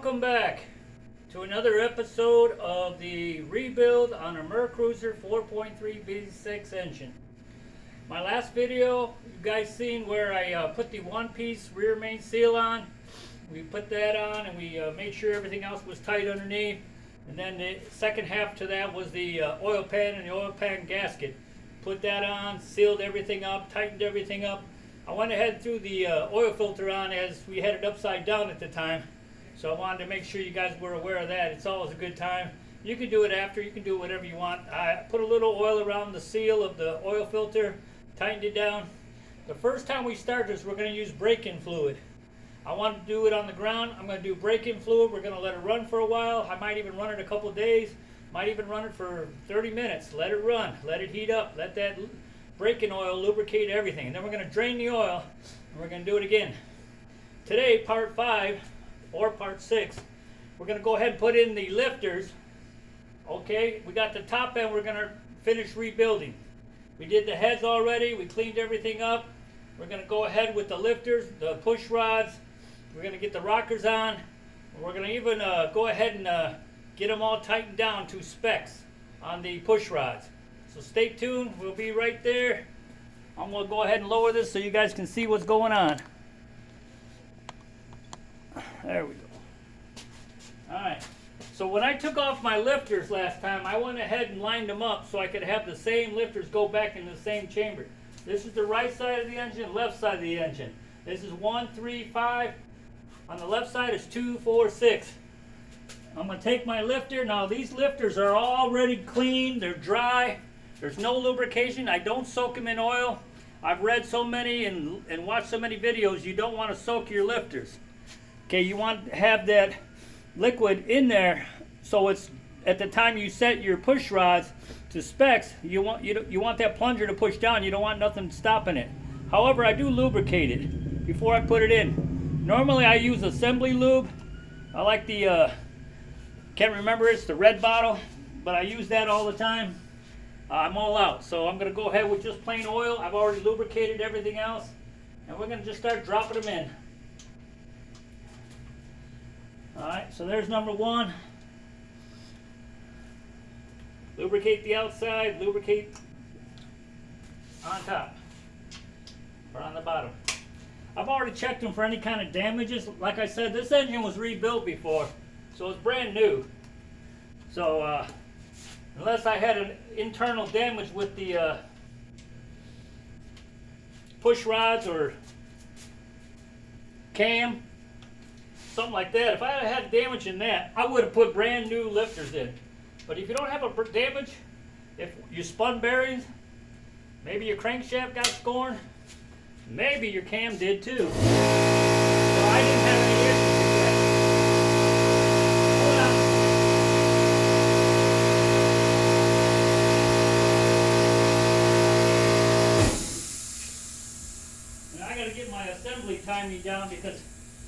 welcome back to another episode of the rebuild on a Mercruiser 4.3 V6 engine. My last video, you guys seen where I put the one-piece rear main seal on. We put that on and we made sure everything else was tight underneath. And then the second half to that was the oil pan and the oil pan gasket. Put that on, sealed everything up, tightened everything up. I went ahead and threw the oil filter on as we had it upside down at the time. So I wanted to make sure you guys were aware of that. It's always a good time. You can do it after, you can do whatever you want. I put a little oil around the seal of the oil filter, tightened it down. The first time we start this, we're going to use break-in fluid. I want to do it on the ground. I'm going to do break-in fluid. We're going to let it run for a while. I might even run it a couple of days. Might even run it for 30 minutes. Let it run. Let it heat up. Let that break-in oil lubricate everything. And then we're going to drain the oil and we're going to do it again. Today, part 5 or part 6, we're going to go ahead and put in the lifters. Okay, we got the top end we're going to finish rebuilding. We did the heads already. We cleaned everything up. We're going to go ahead with the lifters, the push rods. We're going to get the rockers on. We're going to even go ahead and get them all tightened down to specs on the push rods. So stay tuned. We'll be right there. I'm going to go ahead and lower this so you guys can see what's going on. There we go. Alright. So when I took off my lifters last time, I went ahead and lined them up so I could have the same lifters go back in the same chamber. This is the right side of the engine, left side of the engine. This is 1, 3, 5. On the left side is 2, 4, 6. I'm going to take my lifter. Now these lifters are already clean. They're dry. There's no lubrication. I don't soak them in oil. I've read so many and watched so many videos, you don't want to soak your lifters. Okay, you want to have that liquid in there so it's at the time you set your push rods to specs, you want that plunger to push down. You don't want nothing stopping it. However, I do lubricate it before I put it in. Normally I use assembly lube. I like the can't remember, it's the red bottle, but I use that all the time. I'm all out, so I'm going to go ahead with just plain oil. I've already lubricated everything else, and we're going to just start dropping them in. Alright, so there's number 1. Lubricate the outside, lubricate on top, or on the bottom. I've already checked them for any kind of damages. Like I said, this engine was rebuilt before, so it's brand new. So, unless I had an internal damage with the push rods or cam, something like that. If I had damage in that, I would have put brand new lifters in. But if you don't have a damage, if you spun bearings, maybe your crankshaft got scorned, maybe your cam did too. So I didn't have any issues with that. And I got to get my assembly timing down because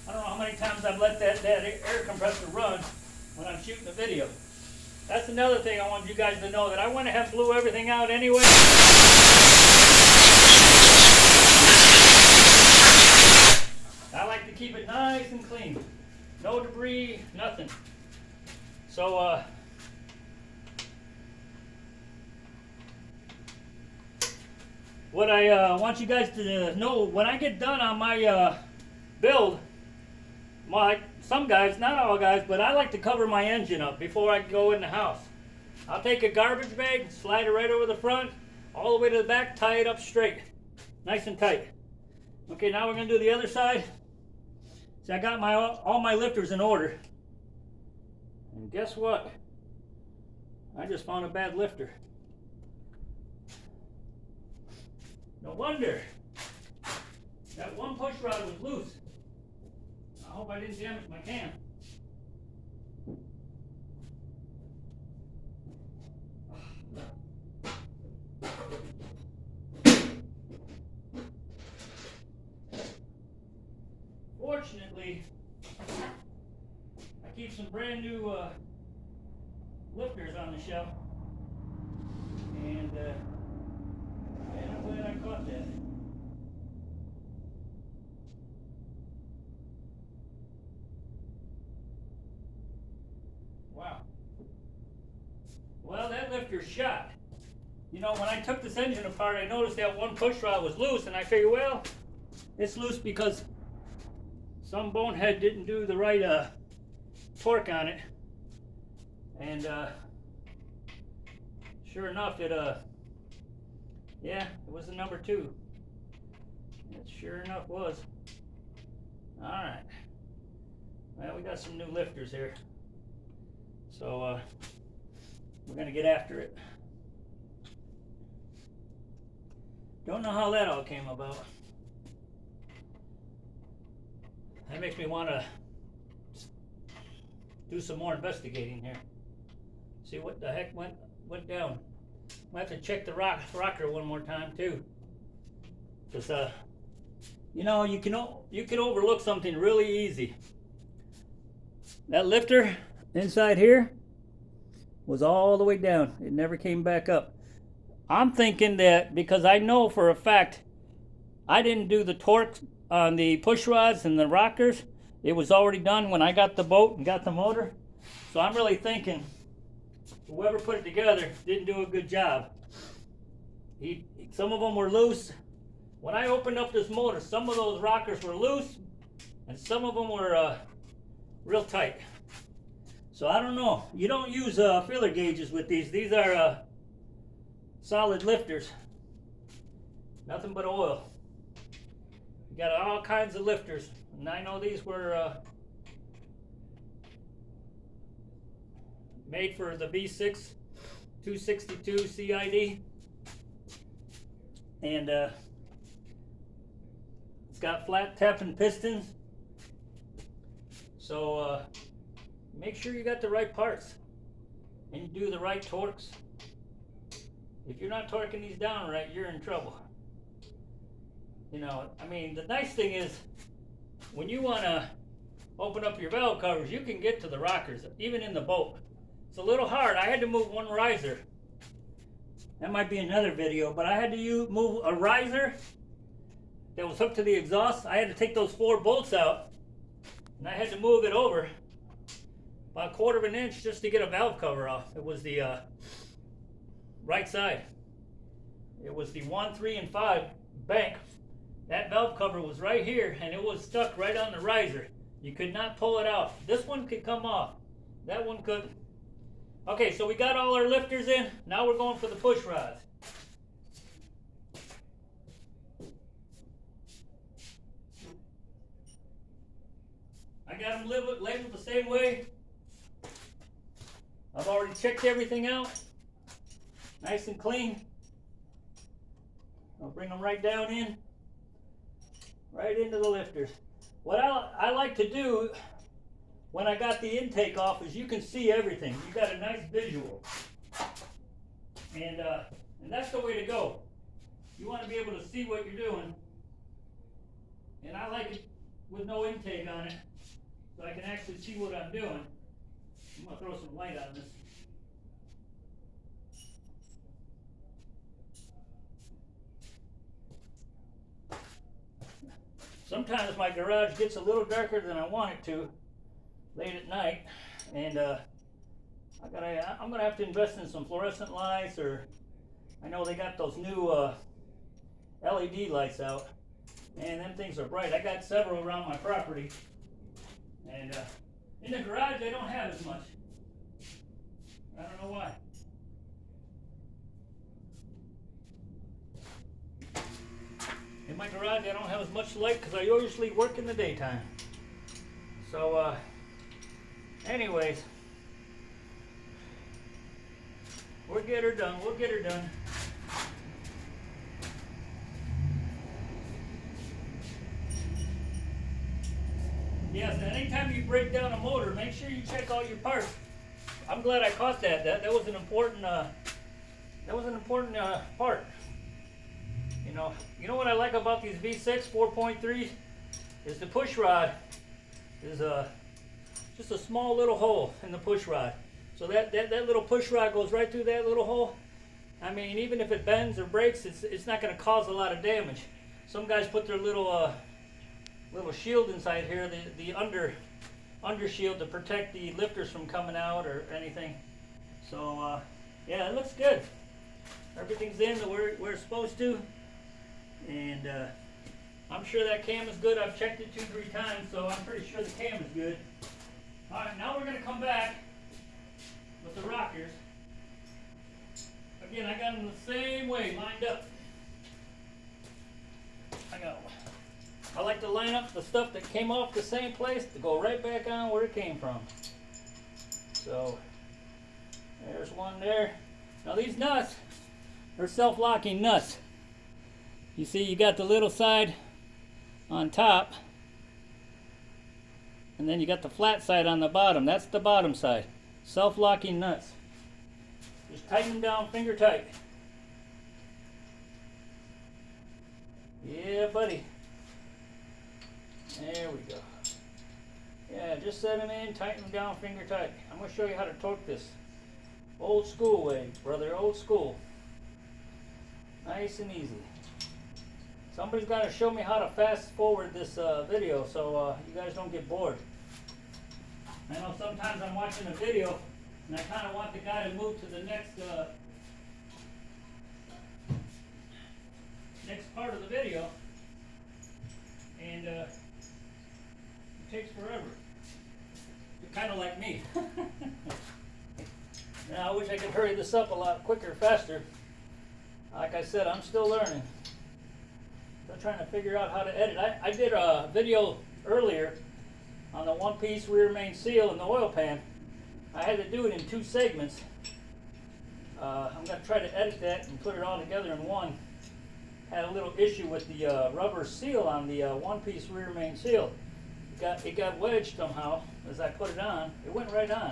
I don't know how many times I've let that air compressor run when I'm shooting a video. That's another thing I want you guys to know, that I went ahead and blew everything out anyway. I like to keep it nice and clean. No debris, nothing. So, what I want you guys to know, when I get done on my build, some guys, not all guys, but I like to cover my engine up before I go in the house. I'll take a garbage bag, slide it right over the front, all the way to the back, tie it up straight. Nice and tight. Okay, now we're going to do the other side. See, I got all my lifters in order. And guess what? I just found a bad lifter. No wonder. That one push rod was loose. I hope I didn't damage my cam. Fortunately, I keep some brand new lifters on the shelf, and I'm glad I caught that. lifter shot. You know, when I took this engine apart, I noticed that one push rod was loose, and I figured, well, it's loose because some bonehead didn't do the right torque on it. And sure enough, yeah, it was the number 2. It sure enough was. All right. Well, we got some new lifters here, so we're gonna get after it. Don't know how that all came about. That makes me want to do some more investigating here. See what the heck went down. I have to check the rocker one more time too, because you know, you can overlook something really easy. That lifter inside here was all the way down. It never came back up. I'm thinking that because I know for a fact I didn't do the torque on the push rods and the rockers. It was already done when I got the boat and got the motor. So I'm really thinking whoever put it together didn't do a good job. Some of them were loose. When I opened up this motor, some of those rockers were loose and some of them were real tight. So I don't know. You don't use feeler gauges with these. These are solid lifters. Nothing but oil. You got all kinds of lifters. And I know these were made for the V6 262 CID. And it's got flat tapping pistons. So make sure you got the right parts and you do the right torques. If you're not torquing these down right, you're in trouble. You know, I mean, the nice thing is when you want to open up your valve covers, you can get to the rockers, even in the boat. It's a little hard. I had to move one riser. That might be another video, but I had to move a riser that was hooked to the exhaust. I had to take those 4 bolts out, and I had to move it over about 1/4 of an inch just to get a valve cover off. It was the right side. It was the 1, 3, and 5 bank. That valve cover was right here, and it was stuck right on the riser. You could not pull it out. This one could come off. That one couldn't. Okay, so we got all our lifters in. Now we're going for the push rods. I got them labeled the same way. I've already checked everything out. Nice and clean. I'll bring them right down in. Right into the lifters. What I like to do when I got the intake off is you can see everything. You got a nice visual. And that's the way to go. You want to be able to see what you're doing. And I like it with no intake on it, so I can actually see what I'm doing. I'm going to throw some light on this. Sometimes my garage gets a little darker than I want it to late at night, and I'm gonna have to invest in some fluorescent lights, or I know they got those new LED lights out, and them things are bright. I got several around my property, and in the garage I don't have as much. I don't know why. In my garage, I don't have as much light because I usually work in the daytime. So, anyways, we'll get her done. We'll get her done. Yes, and anytime you break down a motor, make sure you check all your parts. I'm glad I caught that. That was an important. Part. You know what I like about these V6 4.3s is the push rod is just a small little hole in the push rod. So that little push rod goes right through that little hole. I mean, even if it bends or breaks, it's not going to cause a lot of damage. Some guys put their little shield inside here, the under shield, to protect the lifters from coming out or anything. So Yeah, it looks good. Everything's in where it's supposed to. And I'm sure that cam is good. I've checked it 2-3 times, so I'm pretty sure the cam is good. Alright, now we're going to come back with the rockers. Again, I got them the same way, lined up. I like to line up the stuff that came off the same place to go right back on where it came from. So, there's one there. Now these nuts are self-locking nuts. You see, you got the little side on top, and then you got the flat side on the bottom. That's the bottom side. Self-locking nuts. Just tighten them down finger tight. Yeah, buddy. There we go. Yeah, just set them in, tighten them down finger tight. I'm going to show you how to torque this. Old school way, brother, old school. Nice and easy. Somebody's got to show me how to fast forward this video so you guys don't get bored. I know sometimes I'm watching a video and I kind of want the guy to move to the next part of the video, and it takes forever. You're kind of like me. Now I wish I could hurry this up a lot quicker, faster. Like I said, I'm still learning. Still trying to figure out how to edit. I did a video earlier on the one-piece rear main seal and the oil pan. I had to do it in 2 segments. I'm going to try to edit that and put it all together in one. Had a little issue with the rubber seal on the one-piece rear main seal. It got wedged somehow as I put it on. It went right on.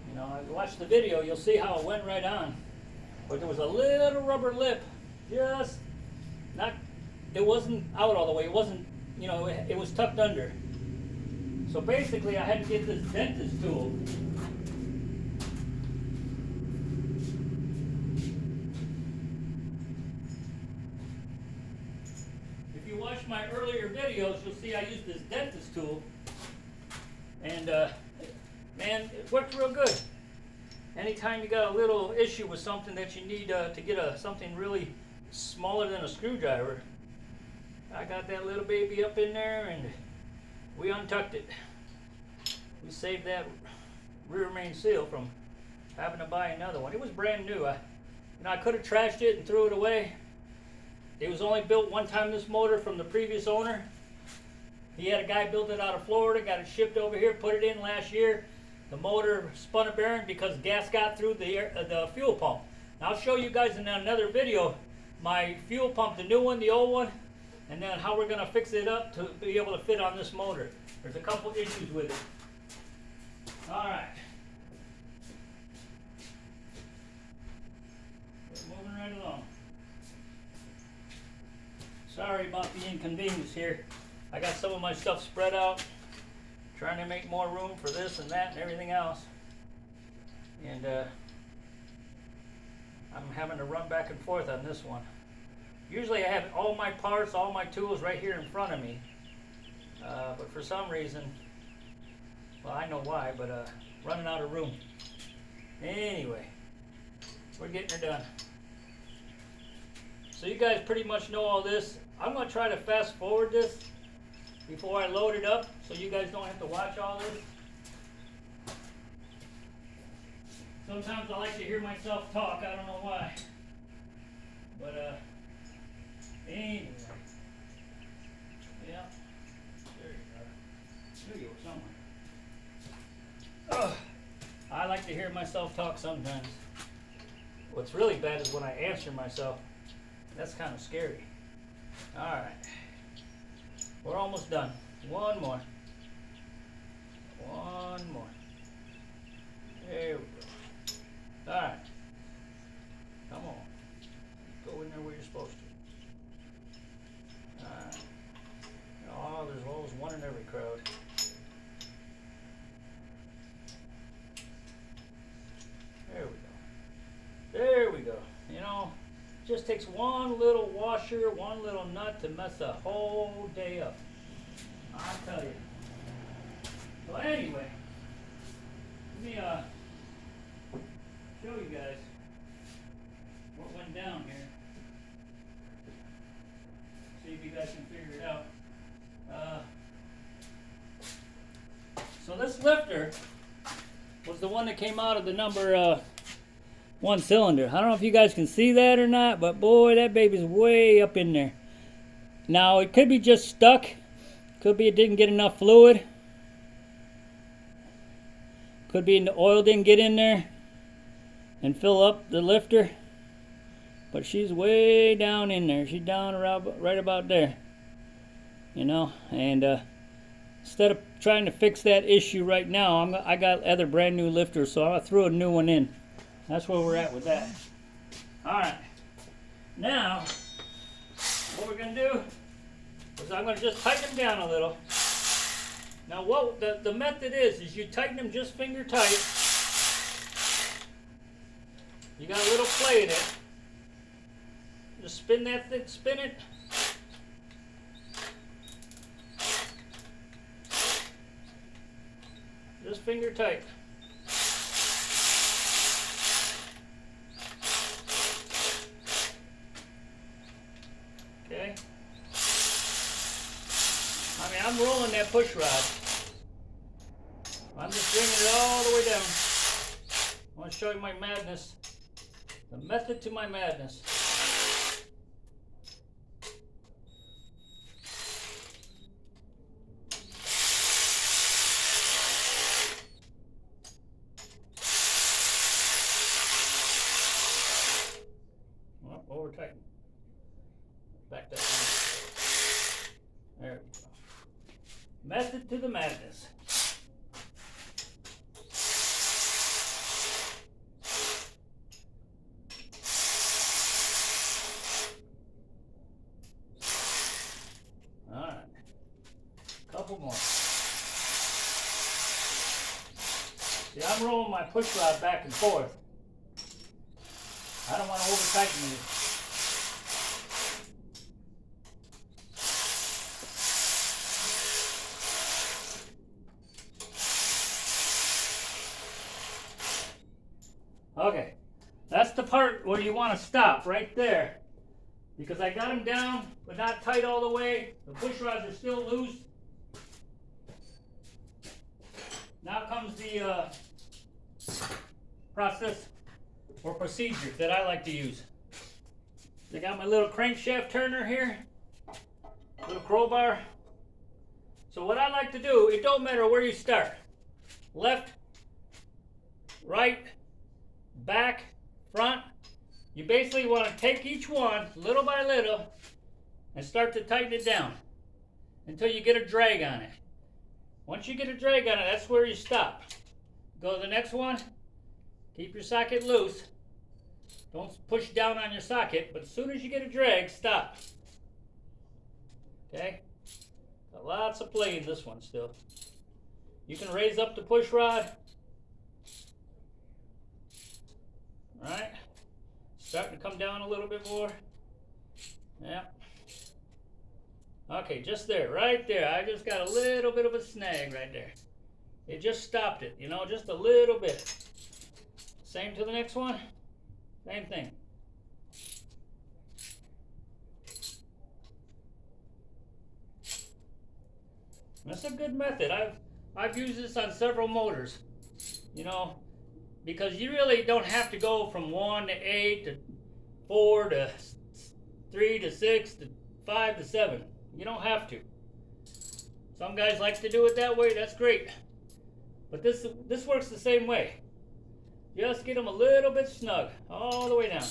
You know, I watched the video, you'll see how it went right on. But there was a little rubber lip, just not, it wasn't out all the way. It wasn't, you know, it was tucked under. So basically I had to get this dentist tool. If you watch my earlier videos, you'll see I used this dentist tool. And man, it worked real good. Anytime you got a little issue with something that you need to get something really smaller than a screwdriver, I got that little baby up in there and we untucked it. We saved that rear main seal from having to buy another one. It was brand new. I could have trashed it and threw it away. It was only built one time, this motor, from the previous owner. He had a guy build it out of Florida, got it shipped over here, put it in last year. The motor spun a bearing because gas got through the fuel pump. Now I'll show you guys in another video my fuel pump, the new one, the old one, and then how we're going to fix it up to be able to fit on this motor. There's a couple issues with it. Alright. We're moving right along. Sorry about the inconvenience here. I got some of my stuff spread out, trying to make more room for this and that and everything else. And I'm having to run back and forth on this one. Usually I have all my parts, all my tools right here in front of me. But for some reason, well, I know why, but running out of room. Anyway, we're getting her done. So you guys pretty much know all this. I'm going to try to fast forward this before I load it up so you guys don't have to watch all this. Sometimes I like to hear myself talk, I don't know why. But anyway. Yeah. There you go. There you go, somewhere. Ugh. I like to hear myself talk sometimes. What's really bad is when I answer myself. That's kind of scary. Alright. We're almost done. One more. One more. There we go. Alright. Come on. Go in there where you're supposed to. Alright. Oh, there's always one in every crowd. There we go. There we go. You know, just takes one little washer, one little nut to mess the whole day up. I'll tell you. So anyway, let me show you guys. So this lifter was the one that came out of the number 1 cylinder. I don't know if you guys can see that or not, but boy, that baby's way up in there. Now, it could be just stuck. Could be it didn't get enough fluid. Could be the oil didn't get in there and fill up the lifter. But she's way down in there. She's down around, right about there. You know, and instead of trying to fix that issue right now, I got other brand new lifters, so I threw a new one in. That's where we're at with that. Alright. Now, what we're going to do is I'm going to just tighten them down a little. Now what the method is you tighten them just finger tight. You got a little play in it. Just spin that thing, spin it. Just finger tight. Okay. I mean, I'm rolling that push rod. I'm just bringing it all the way down. I want to show you my madness. The method to my madness. Well, over tighten. Back that one. There we go. Method to the madness. Alright. Couple more. See, I'm rolling my push rod back and forth. I don't want to over tighten it. Okay, that's the part where you want to stop right there, because I got them down but not tight all the way. The push rods are still loose. Now comes the process or procedure that I like to use. I got my little crankshaft turner here, little crowbar. So what I like to do, it don't matter where you start, left, right, back, front. You basically want to take each one little by little and start to tighten it down until you get a drag on it. Once you get a drag on it, that's where you stop. Go to the next one. Keep your socket loose. Don't push down on your socket, but as soon as you get a drag, stop. Okay? Got lots of play in this one still. You can raise up the push rod. Alright? Starting to come down a little bit more. Yeah. Okay, just there, right there. I just got a little bit of a snag right there. It just stopped it, you know, just a little bit. Same to the next one. Same thing. That's a good method. I've used this on several motors, you know, because you really don't have to go from 1 to 8 to 4 to 3 to 6 to 5 to 7. You don't have to. Some guys like to do it that way. That's great. But this works the same way. Just get them a little bit snug all the way down.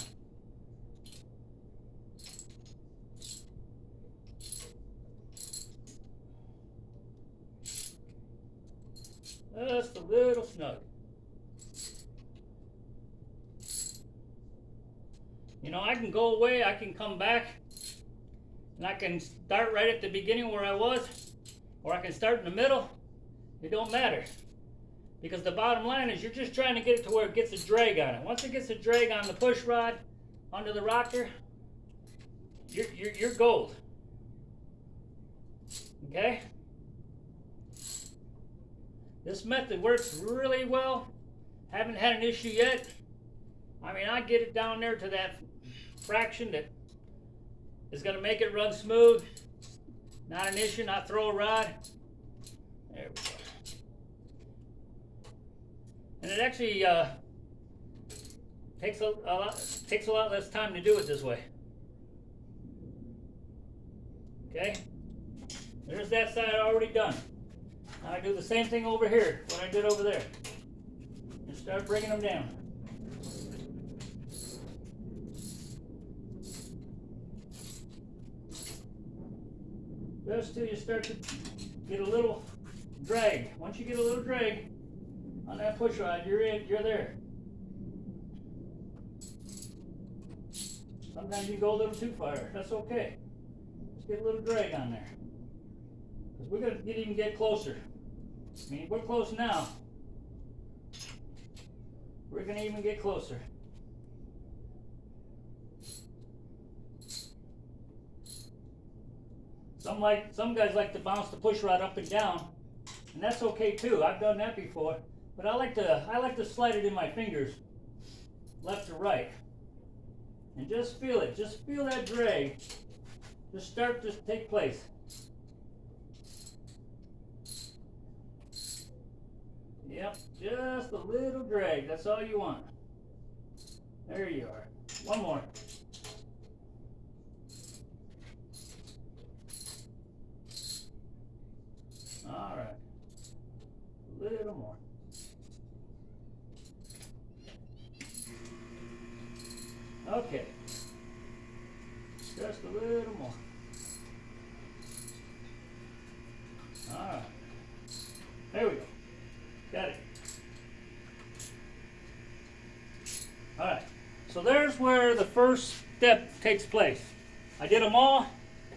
Just a little snug. You know, I can go away, I can come back, and I can start right at the beginning where I was, or I can start in the middle. It don't matter. Because the bottom line is you're just trying to get it to where it gets a drag on it. Once it gets a drag on the push rod, onto the rocker, you're gold. Okay? This method works really well. Haven't had an issue yet. I mean, I get it down there to that fraction that is going to make it run smooth. Not an issue, not throw a rod. There we go. And it actually takes a lot less time to do it this way. Okay, there's that side already done. Now I do the same thing over here, what I did over there. And start bringing them down. Just till you start to get a little drag. Once you get a little drag on that push rod, you're there. Sometimes you go a little too far. That's okay. Just get a little drag on there. Because we're going to even get closer. I mean, we're close now. We're going to even get closer. Some guys like to bounce the push rod up and down, and that's okay too. I've done that before, but I like to slide it in my fingers, left to right, and just feel it. Just feel that drag. Just start to take place. Yep, just a little drag. That's all you want. There you are. One more. All right, a little more. Okay, just a little more. All right, there we go. Got it. All right, so there's where the first step takes place. I did them all.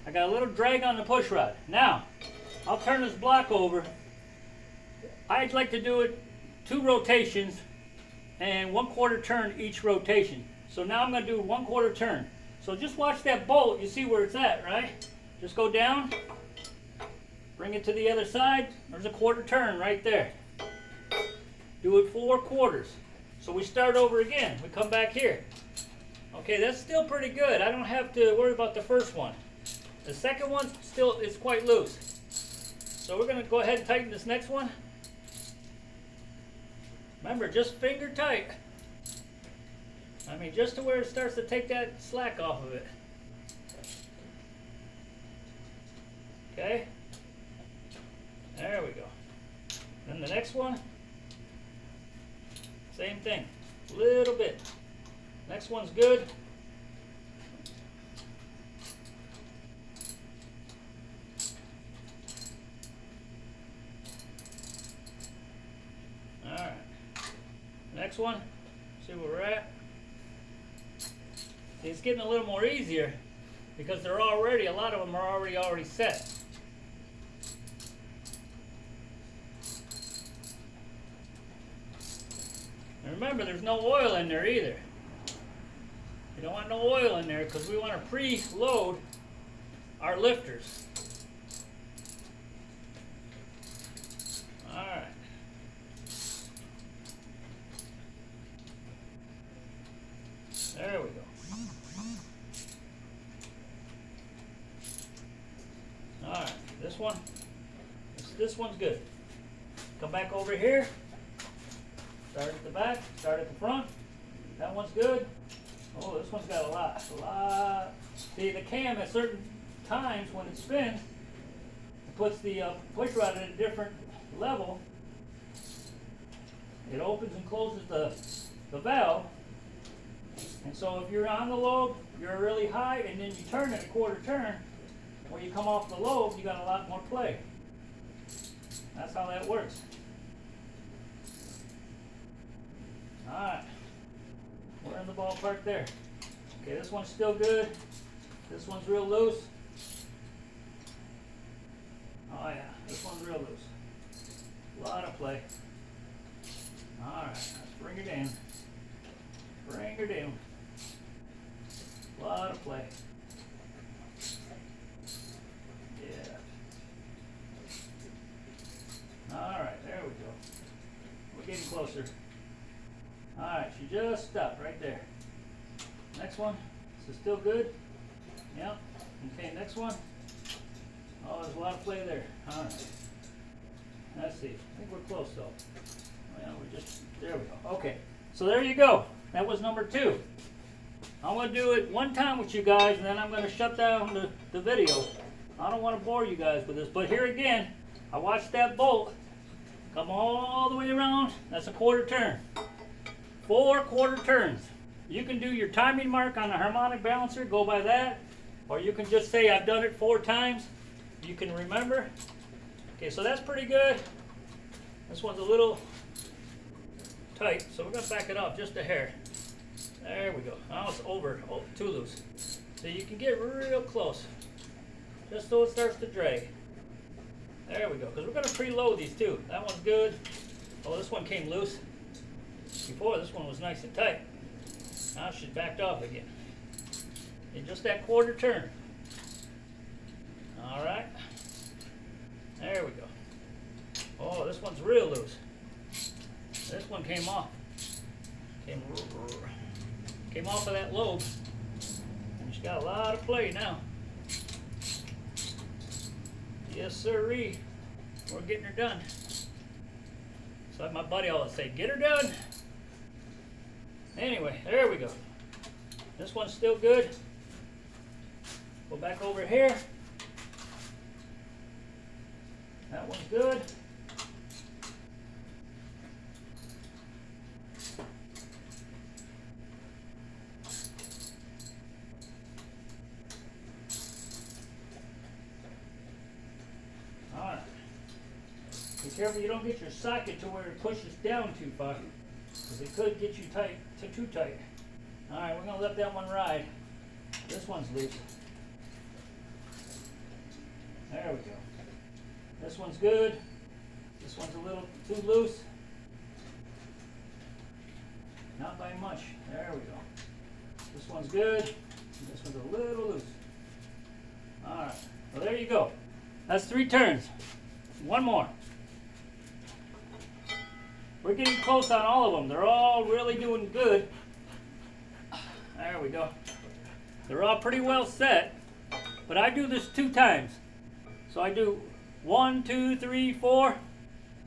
I got a little drag on the push rod. Now, I'll turn this block over. I'd like to do it 2 rotations and 1/4 turn each rotation. So now I'm going to do 1/4 turn. So just watch that bolt. You see where it's at, right? Just go down, bring it to the other side. There's a 1/4 turn right there. Do it 4 quarters. So we start over again. We come back here. Okay, that's still pretty good. I don't have to worry about the first one. The second one still is quite loose. So we're going to go ahead and tighten this next one. Remember, just finger tight. I mean, just to where it starts to take that slack off of it. Okay? There we go. Then the next one, same thing. A little bit. Next one's good. Alright. Next one. See where we're at. See, it's getting a little more easier because they're already, a lot of them are already set. And remember, there's no oil in there either. You don't want no oil in there because we want to pre-load our lifters. Alright. There we go. Alright, this one's good. Come back over here. Start at the back, start at the front. That one's good. Oh, this one's got a lot. See, the cam at certain times when it spins, it puts the push rod at a different level. It opens and closes the valve. And so if you're on the lobe, you're really high, and then you turn it a 1/4 turn, when you come off the lobe, you got a lot more play. That's how that works. Alright, we're in the ballpark there. Okay, this one's still good. This one's real loose. Oh yeah, this one's real loose. A lot of play. Alright, let's bring it in. Bring her down. A lot of play. Yeah. Alright, there we go. We're getting closer. Alright, she just stopped right there. Next one. This is still good. Yep. Okay, next one. Oh, there's a lot of play there. Alright. Let's see. I think we're close though. Well, there we go. Okay, so there you go. That was number 2. I'm going to do it one time with you guys, and then I'm going to shut down the video. I don't want to bore you guys with this, but here again, I watched that bolt come all the way around. That's a quarter turn. 4 quarter turns. You can do your timing mark on the harmonic balancer, go by that, or you can just say I've done it 4 times. You can remember. Okay, so that's pretty good. This one's a little tight, so we're going to back it up just a hair. There we go. Now it's over, too loose. So you can get real close, just so it starts to drag. There we go, because we're going to preload these too. That one's good. Oh, this one came loose. Before, this one was nice and tight. Now she's backed off again. In just that quarter turn. All right. There we go. Oh, this one's real loose. This one came off. Came off of that lobe. And she's got a lot of play now. Yes, sirree. We're getting her done. So like my buddy always say, get her done. Anyway, there we go. This one's still good. Go back over here. That one's good. Alright. Be careful you don't get your socket to where it pushes down too far, because it could get you tight, too tight. Alright, we're going to let that one ride. This one's loose. There we go. This one's good. This one's a little too loose. Not by much. There we go. This one's good. This one's a little loose. Alright. Well, there you go. That's 3 turns. One more. We're getting close on all of them. They're all really doing good. There we go. They're all pretty well set. But I do this 2 times. So I do 1, 2, 3, 4.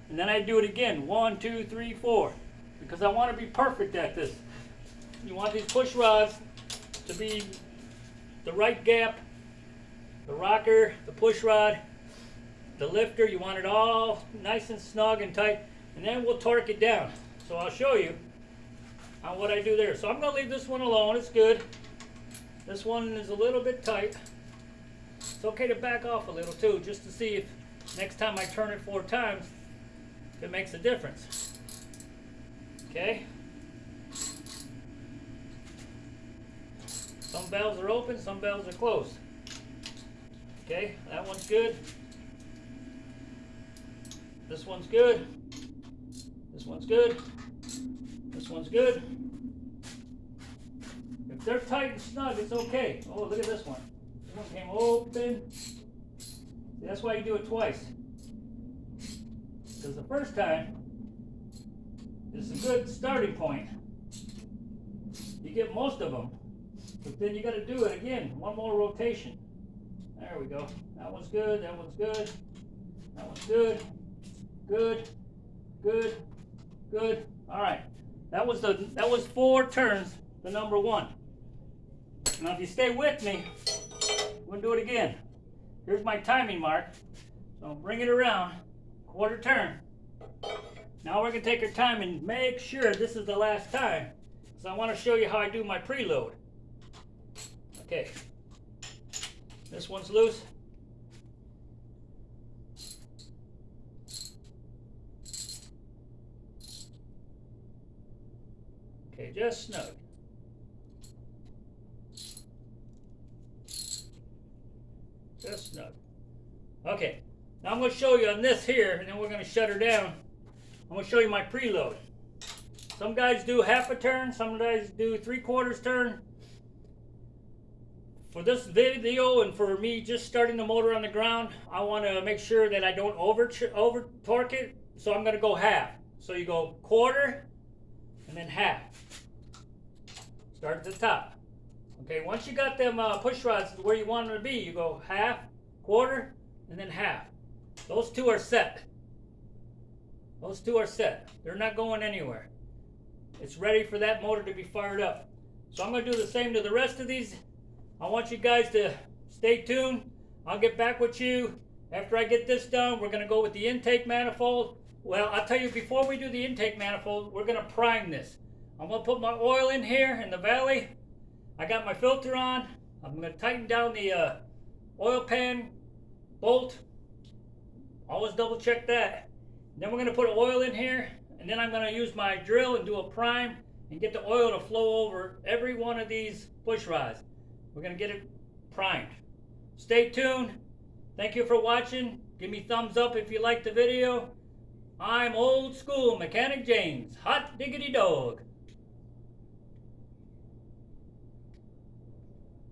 And then I do it again. 1, 2, 3, 4. Because I want to be perfect at this. You want these push rods to be the right gap. The rocker, the push rod, the lifter, you want it all nice and snug and tight. And then we'll torque it down. So I'll show you on what I do there. So I'm going to leave this one alone. It's good. This one is a little bit tight. It's okay to back off a little too, just to see if next time I turn it 4 times, it makes a difference. Okay? Some valves are open, some valves are closed. Okay, that one's good. This one's good. This one's good. This one's good. If they're tight and snug, it's okay. Oh, look at this one. This one came open. See, that's why you do it twice. Because the first time is a good starting point. You get most of them. But then you got to do it again. One more rotation. There we go. That one's good. That one's good. That one's good. Good. Good. Good. All right. That was 4 turns. The number 1. Now, if you stay with me, we're gonna do it again. Here's my timing mark. So I'll bring it around. Quarter turn. Now we're gonna take our time and make sure this is the last time. So I want to show you how I do my preload. Okay. This one's loose. Okay, just snug. Just snug. Okay, now I'm going to show you on this here, and then we're going to shut her down. I'm going to show you my preload. Some guys do half a turn, some guys do 3/4 turn. For this video and for me just starting the motor on the ground, I want to make sure that I don't over torque it, so I'm going to go half. So you go quarter and then half. Start at the top. Okay, once you got them push rods where you want them to be, you go half, quarter, and then half. Those 2 are set. Those two are set. They're not going anywhere. It's ready for that motor to be fired up. So I'm going to do the same to the rest of these. I want you guys to stay tuned. I'll get back with you after I get this done. We're going to go with the intake manifold. Well, I'll tell you, before we do the intake manifold, we're going to prime this. I'm going to put my oil in here in the valley. I got my filter on. I'm going to tighten down the oil pan bolt. Always double check that. Then we're going to put oil in here, and then I'm going to use my drill and do a prime and get the oil to flow over every one of these push rods. We're going to get it primed. Stay tuned. Thank you for watching. Give me thumbs up if you liked the video. I'm Old School Mechanic James. Hot diggity dog.